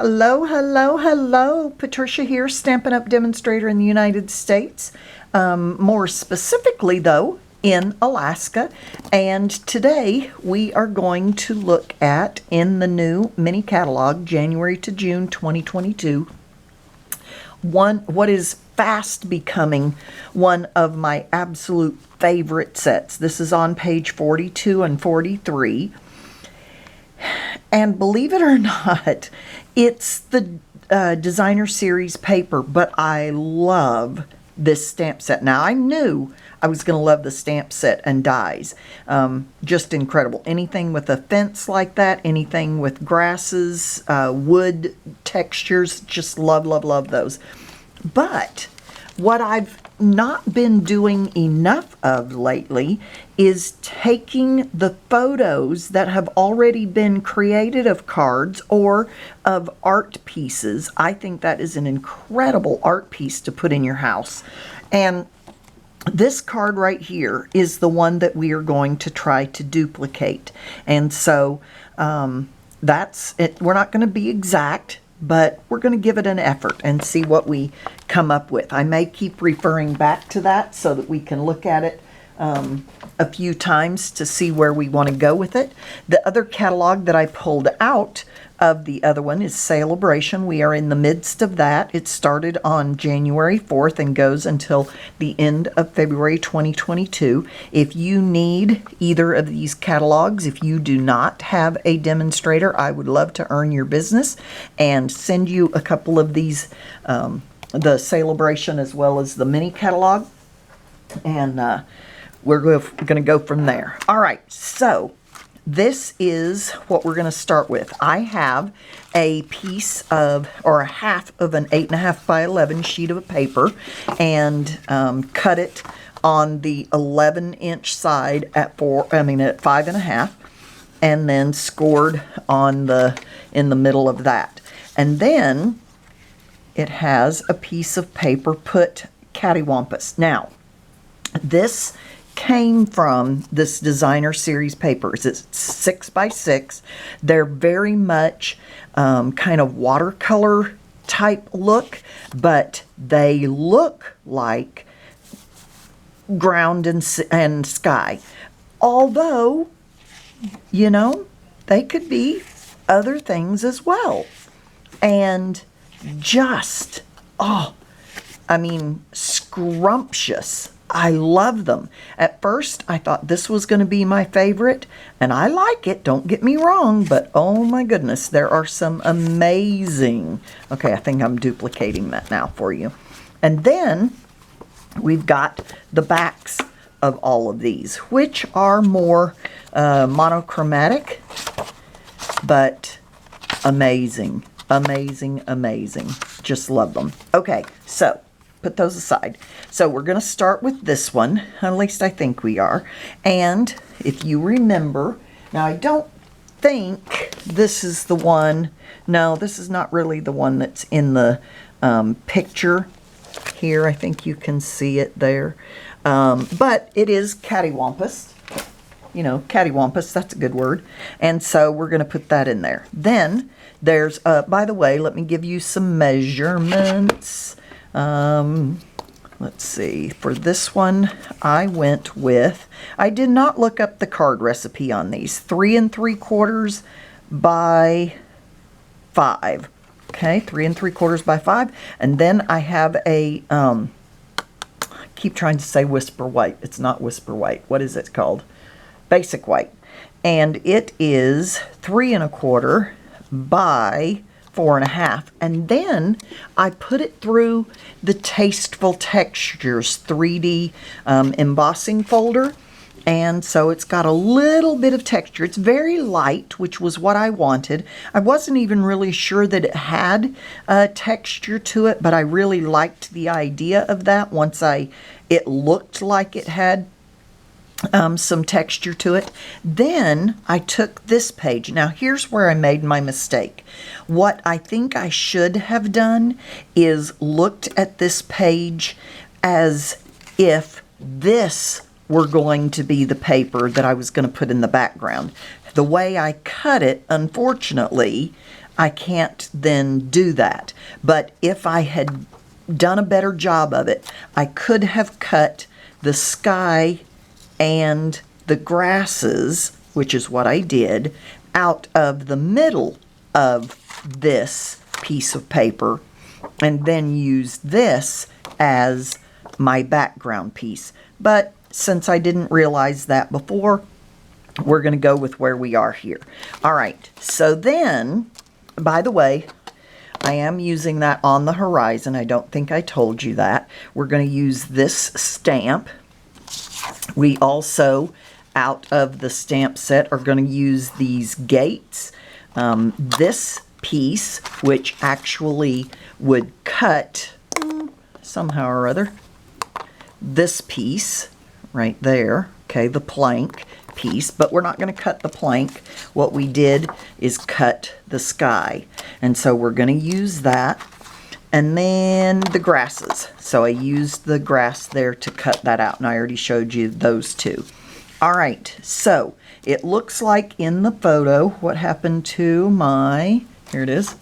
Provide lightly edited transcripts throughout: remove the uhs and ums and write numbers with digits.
Hello, hello, hello. Patricia here, Stampin' Up! Demonstrator in the United States. More specifically, though, in Alaska. And today we are going to look at, in the new mini catalog, January to June 2022, what is fast becoming one of my absolute favorite sets. This is on page 42 and 43. And believe it or not, it's the designer series paper, but I love this stamp set. Now, I knew I was going to love the stamp set and dies. Just incredible. Anything with a fence like that, anything with grasses, wood textures, just love, love, love those. But what I've not been doing enough of lately is taking the photos that have already been created of cards or of art pieces. I think that is an incredible art piece to put in your house. And this card right here is the one that we are going to try to duplicate. And so that's it. We're not going to be exact, but we're going to give it an effort and see what we come up with. I may keep referring back to that so that we can look at it a few times to see where we want to go with it. The other catalog that I pulled out of the other one is Celebration. We are in the midst of that. It started on January 4th and goes until the end of February 2022. If you need either of these catalogs, if you do not have a demonstrator, I would love to earn your business and send you a couple of these, the Celebration as well as the mini catalog. And we're going to go from there. All right, so this is what we're going to start with. I have a piece of, or a half of an 8.5 by 11 sheet of paper and cut it on the 11-inch side at 5.5, and then scored on in the middle of that. And then it has a piece of paper put cattywampus. Now, this came from this designer series papers. It's 6 by 6. They're very much kind of watercolor type look, but they look like ground and sky. Although, you know, they could be other things as well. And just, oh, I mean, scrumptious. I love them. At first, I thought this was going to be my favorite, and I like it, don't get me wrong, but oh my goodness, there are some amazing, okay, I think I'm duplicating that now for you. And then we've got the backs of all of these, which are more monochromatic, but amazing, amazing, amazing. Just love them. Okay, so put those aside. So we're going to start with this one, at least I think we are. And if you remember, now I don't think this is the one, no, this is not really the one that's in the picture here. I think you can see it there. But it is cattywampus. You know, cattywampus, that's a good word. And so we're going to put that in there. Then there's, by the way, let me give you some measurements. Let's see, for this one, I went with, I did not look up the card recipe on these, 3 3/4 by 5. Okay, 3 3/4 by 5. And then I have a, I keep trying to say whisper white. It's not whisper white. What is it called? Basic white. And it is 3 1/4 by 4.5, and then I put it through the Tasteful Textures 3D embossing folder, and so it's got a little bit of texture. It's very light, which was what I wanted. I wasn't even really sure that it had texture to it, but I really liked the idea of that once it looked like it had some texture to it. Then I took this page. Now here's where I made my mistake. What I think I should have done is looked at this page as if this were going to be the paper that I was going to put in the background. The way I cut it, unfortunately, I can't then do that. But if I had done a better job of it, I could have cut the sky and the grasses, which is what I did, out of the middle of this piece of paper, and then use this as my background piece. But since I didn't realize that before, we're going to go with where we are here. All right, so then, by the way, I am using that on the horizon. I don't think I told you that. We're going to use this stamp. We also, out of the stamp set, are going to use these gates. This piece, which actually would cut somehow or other, this piece right there, okay, the plank piece, but we're not going to cut the plank. What we did is cut the sky, and so we're going to use that. And then the grasses, so I used the grass there to cut that out, and I already showed you those two. All right, so it looks like in the photo, what happened to my, here it is,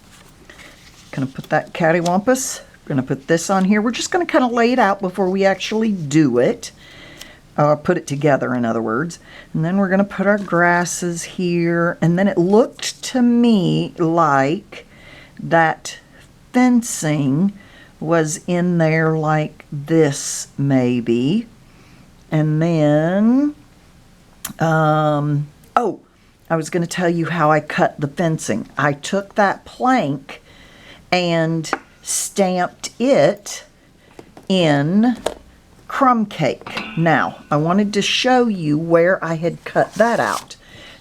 gonna put that cattywampus, gonna put this on here. We're just gonna kind of lay it out before we actually do it. Put it together, in other words. And then we're gonna put our grasses here, and then it looked to me like that fencing was in there like this, maybe. And then, oh, I was going to tell you how I cut the fencing. I took that plank and stamped it in crumb cake. Now, I wanted to show you where I had cut that out.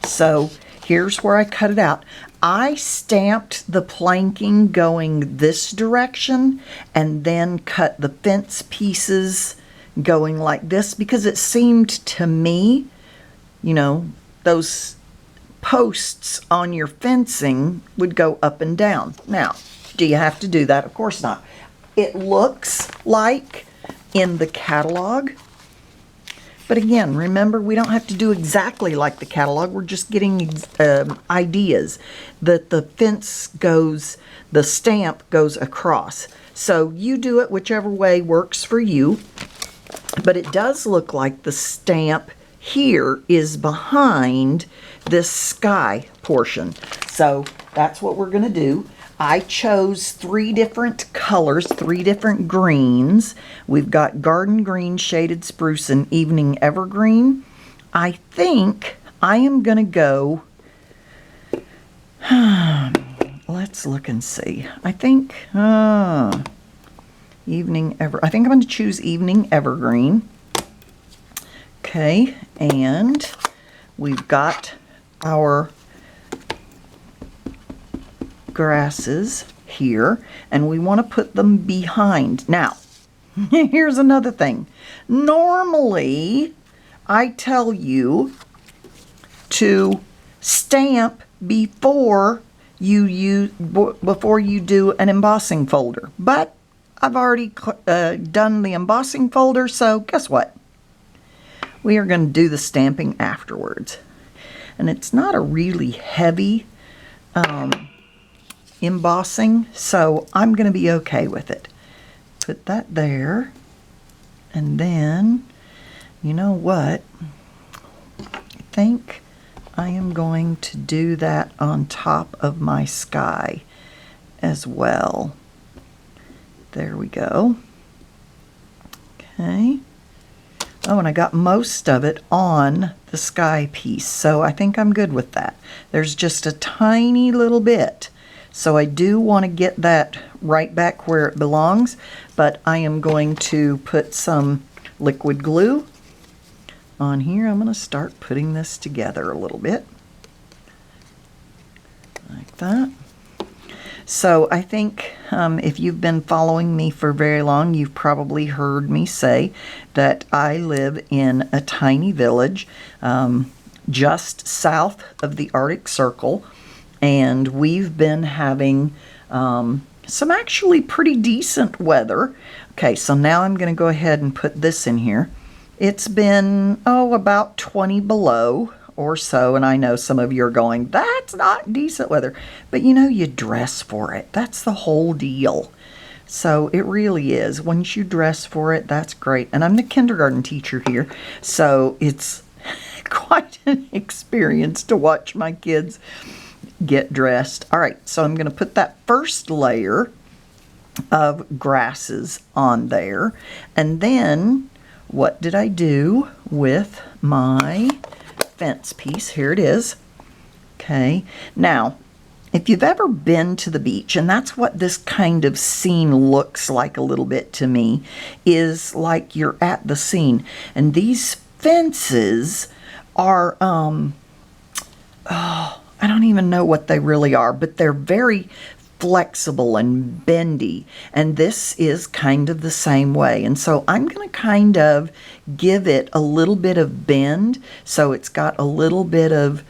So here's where I cut it out. I stamped the planking going this direction and then cut the fence pieces going like this, because it seemed to me, you know, those posts on your fencing would go up and down. Now, do you have to do that? Of course not. It looks like in the catalog, but again, remember, we don't have to do exactly like the catalog. We're just getting ideas that the fence goes, the stamp goes across. So you do it whichever way works for you. But it does look like the stamp here is behind this sky portion. So that's what we're going to do. I chose 3 different colors, 3 different greens. We've got garden green, shaded spruce, and evening evergreen. I think I am going to go, let's look and see. I think, I think I'm going to choose evening evergreen. Okay, and we've got our grasses here, and we want to put them behind. Now, here's another thing. Normally, I tell you to stamp before you do an embossing folder, but I've already done the embossing folder, so guess what? We are going to do the stamping afterwards. And it's not a really heavy embossing, so I'm going to be okay with it. Put that there, and then, you know what? I think I am going to do that on top of my sky as well. There we go. Okay. Oh, and I got most of it on the sky piece, so I think I'm good with that. There's just a tiny little bit. So I do want to get that right back where it belongs, but I am going to put some liquid glue on here. I'm going to start putting this together a little bit. Like that. So I think if you've been following me for very long, you've probably heard me say that I live in a tiny village just south of the Arctic Circle, and we've been having some actually pretty decent weather. Okay, so now I'm going to go ahead and put this in here. It's been, about 20 below or so, and I know some of you are going, that's not decent weather, but you know, you dress for it. That's the whole deal. So it really is. Once you dress for it, that's great. And I'm the kindergarten teacher here, so it's quite an experience to watch my kids get dressed. All right, so I'm going to put that first layer of grasses on there. And then what did I do with my fence piece? Here it is. Okay, now if you've ever been to the beach, and that's what this kind of scene looks like a little bit to me, is like you're at the scene. And these fences are, oh, I don't even know what they really are, but they're very flexible and bendy. And this is kind of the same way. And so I'm going to kind of give it a little bit of bend, so it's got a little bit of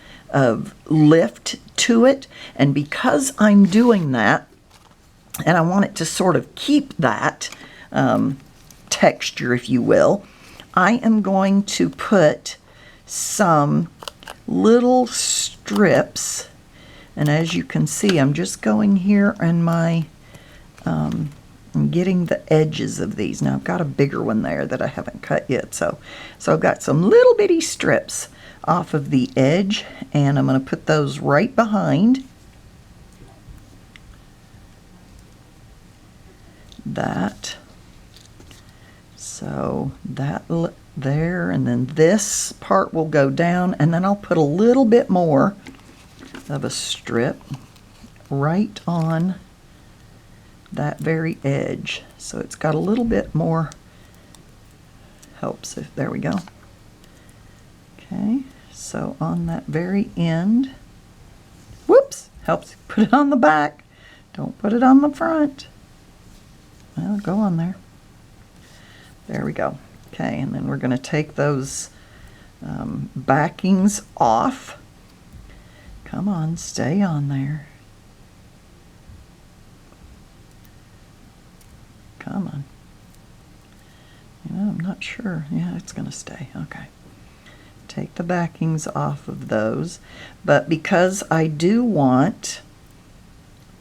lift to it. And because I'm doing that, and I want it to sort of keep that texture, if you will, I am going to put some little strips, and as you can see, I'm just going here and I'm getting the edges of these. Now I've got a bigger one there that I haven't cut yet, so I've got some little bitty strips off of the edge, and I'm going to put those right behind that. So that there, and then this part will go down, and then I'll put a little bit more of a strip right on that very edge, so it's got a little bit more. Helps if, there we go. Okay, so on that very end, whoops, helps put it on the back, don't put it on the front. Well, go on there. There we go. Okay, and then we're going to take those backings off. Come on, stay on there. Come on. You know, I'm not sure. Yeah, it's going to stay. Okay. Take the backings off of those. But because I do want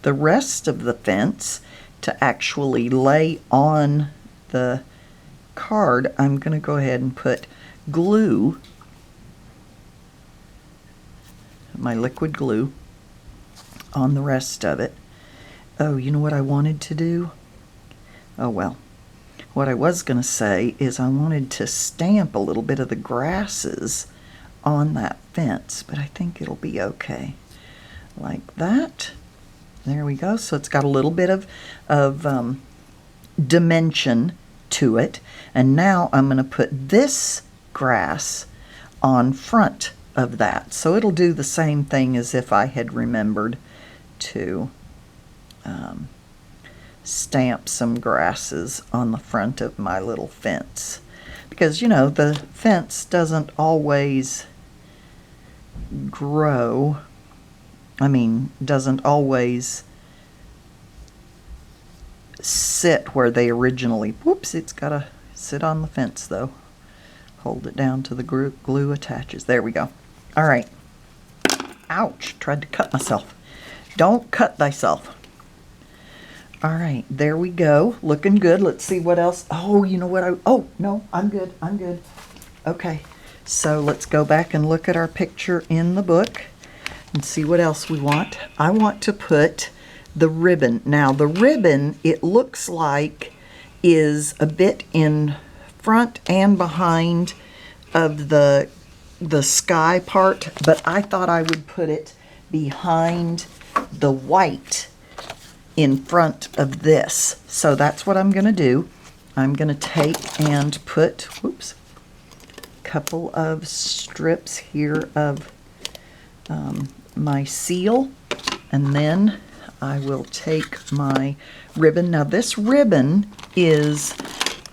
the rest of the fence to actually lay on the card, I'm going to go ahead and put glue, my liquid glue, on the rest of it. Oh, you know what I wanted to do? Oh well, what I was going to say is I wanted to stamp a little bit of the grasses on that fence, but I think it'll be okay. Like that. There we go. So it's got a little bit of dimension to it. And now I'm going to put this grass on front of that. So it'll do the same thing as if I had remembered to stamp some grasses on the front of my little fence. Because, you know, the fence doesn't always grow. I mean, doesn't always sit where they originally, whoops, it's got to sit on the fence though. Hold it down to the glue attaches. There we go. All right. Ouch, tried to cut myself. Don't cut thyself. All right, there we go. Looking good. Let's see what else. Oh, you know what? Oh, no, I'm good. I'm good. Okay, so let's go back and look at our picture in the book and see what else we want. I want to put the ribbon. Now, the ribbon, it looks like, is a bit in front and behind of the sky part, but I thought I would put it behind the white in front of this. So that's what I'm going to do. I'm going to take and put, whoops, a couple of strips here of my seal, and then I will take my ribbon. Now this ribbon is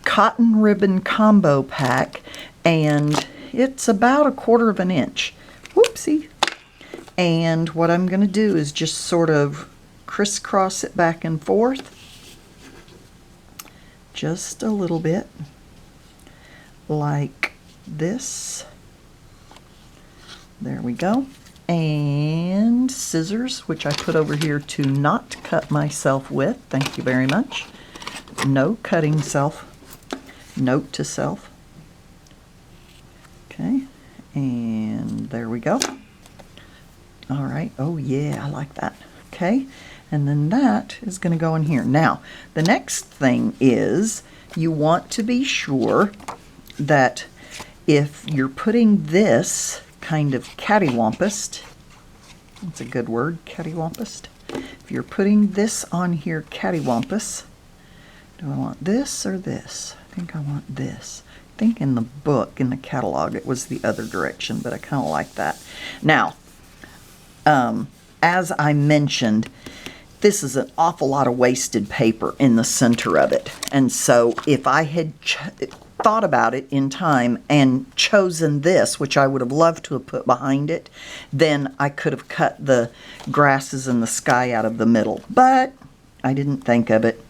cotton ribbon combo pack, and it's about 1/4 inch. Whoopsie. And what I'm going to do is just sort of crisscross it back and forth just a little bit like this. There we go. And scissors, which I put over here to not cut myself with. Thank you very much. No cutting self. Note to self. Okay, and there we go. All right, oh yeah, I like that. Okay, and then that is going to go in here. Now, the next thing is you want to be sure that if you're putting this kind of cattywampus, that's a good word, cattywampus. If you're putting this on here cattywampus, do I want this or this? I think I want this. I think in the book, in the catalog, it was the other direction, but I kind of like that. Now, as I mentioned, this is an awful lot of wasted paper in the center of it. And so if I had thought about it in time and chosen this, which I would have loved to have put behind it, then I could have cut the grasses and the sky out of the middle. But I didn't think of it.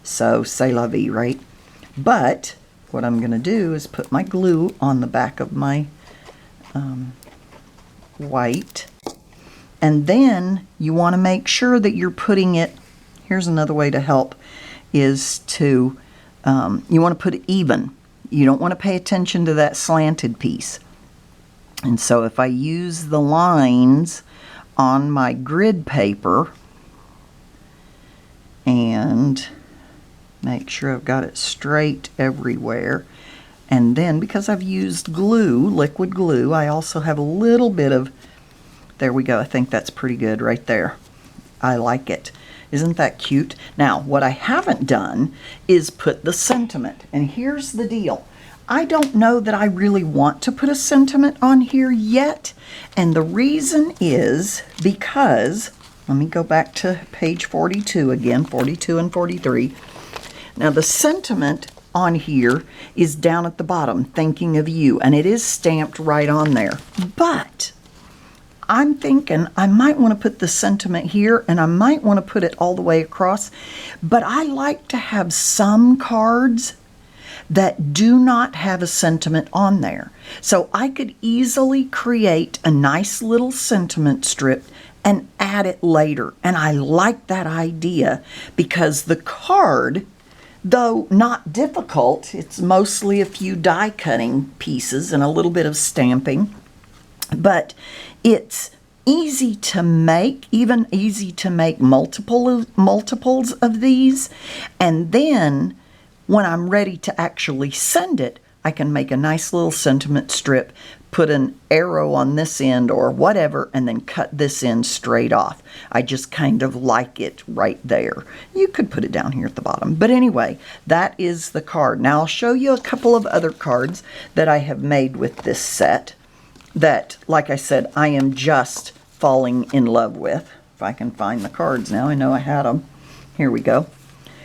So, c'est la vie, right? But what I'm going to do is put my glue on the back of my white. And then you want to make sure that you're putting it, here's another way to help, is to, you want to put it even. You don't want to pay attention to that slanted piece. And so if I use the lines on my grid paper and make sure I've got it straight everywhere, and then because I've used glue, liquid glue, I also have a little bit of, there we go, I think that's pretty good right there. I like it. Isn't that cute? Now, what I haven't done is put the sentiment. And here's the deal. I don't know that I really want to put a sentiment on here yet. And the reason is because, let me go back to page 42 again, 42 and 43. Now, the sentiment on here is down at the bottom, thinking of you. And it is stamped right on there. But I'm thinking I might want to put the sentiment here, and I might want to put it all the way across, but I like to have some cards that do not have a sentiment on there. So I could easily create a nice little sentiment strip and add it later. And I like that idea because the card, though not difficult, it's mostly a few die cutting pieces and a little bit of stamping, but it's easy to make, even easy to make multiples of these. And then when I'm ready to actually send it, I can make a nice little sentiment strip, put an arrow on this end or whatever, and then cut this end straight off. I just kind of like it right there. You could put it down here at the bottom. But anyway, that is the card. Now I'll show you a couple of other cards that I have made with this set that, like I said, I am just falling in love with. If I can find the cards now, I know I had them. Here we go.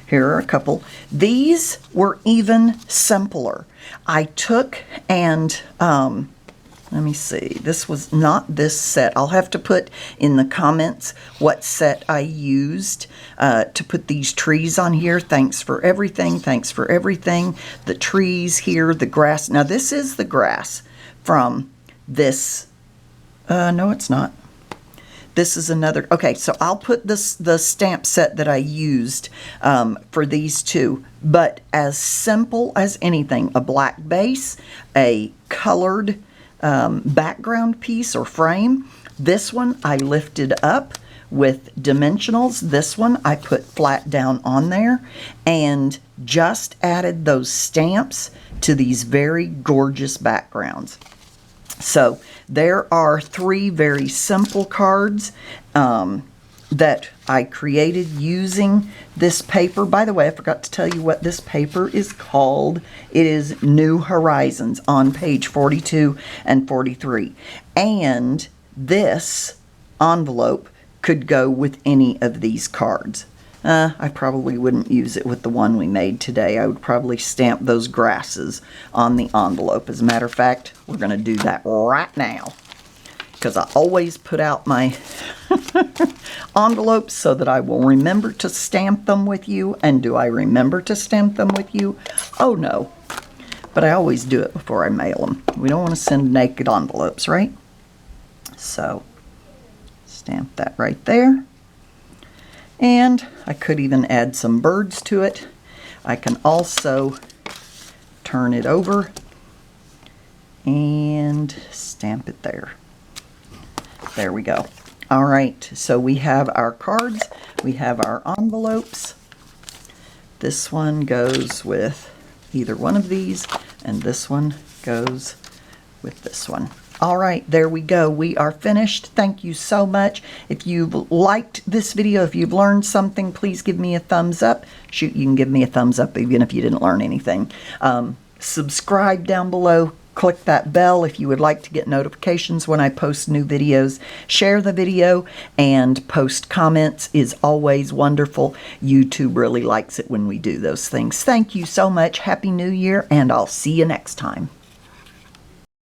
Here are a couple. These were even simpler. I took and, let me see, this was not this set. I'll have to put in the comments what set I used to put these trees on here. Thanks for everything. Thanks for everything. The trees here, the grass. Now this is the grass from this, no it's not. This is another, okay, so I'll put the stamp set that I used for these two, but as simple as anything, a black base, a colored background piece or frame. This one I lifted up with dimensionals. This one I put flat down on there and just added those stamps to these very gorgeous backgrounds. So there are three very simple cards that I created using this paper. By the way, I forgot to tell you what this paper is called. It is New Horizons on page 42 and 43. And this envelope could go with any of these cards. I probably wouldn't use it with the one we made today. I would probably stamp those grasses on the envelope. As a matter of fact, we're going to do that right now because I always put out my envelopes so that I will remember to stamp them with you. And do I remember to stamp them with you? Oh, no. But I always do it before I mail them. We don't want to send naked envelopes, right? So stamp that right there. And I could even add some birds to it. I can also turn it over and stamp it there. There we go. All right, so we have our cards, we have our envelopes. This one goes with either one of these, and this one goes with this one. All right, there we go. We are finished. Thank you so much. If you've liked this video, if you've learned something, please give me a thumbs up. Shoot, you can give me a thumbs up even if you didn't learn anything. Subscribe down below. Click that bell if you would like to get notifications when I post new videos. Share the video and post comments is always wonderful. YouTube really likes it when we do those things. Thank you so much. Happy New Year, and I'll see you next time.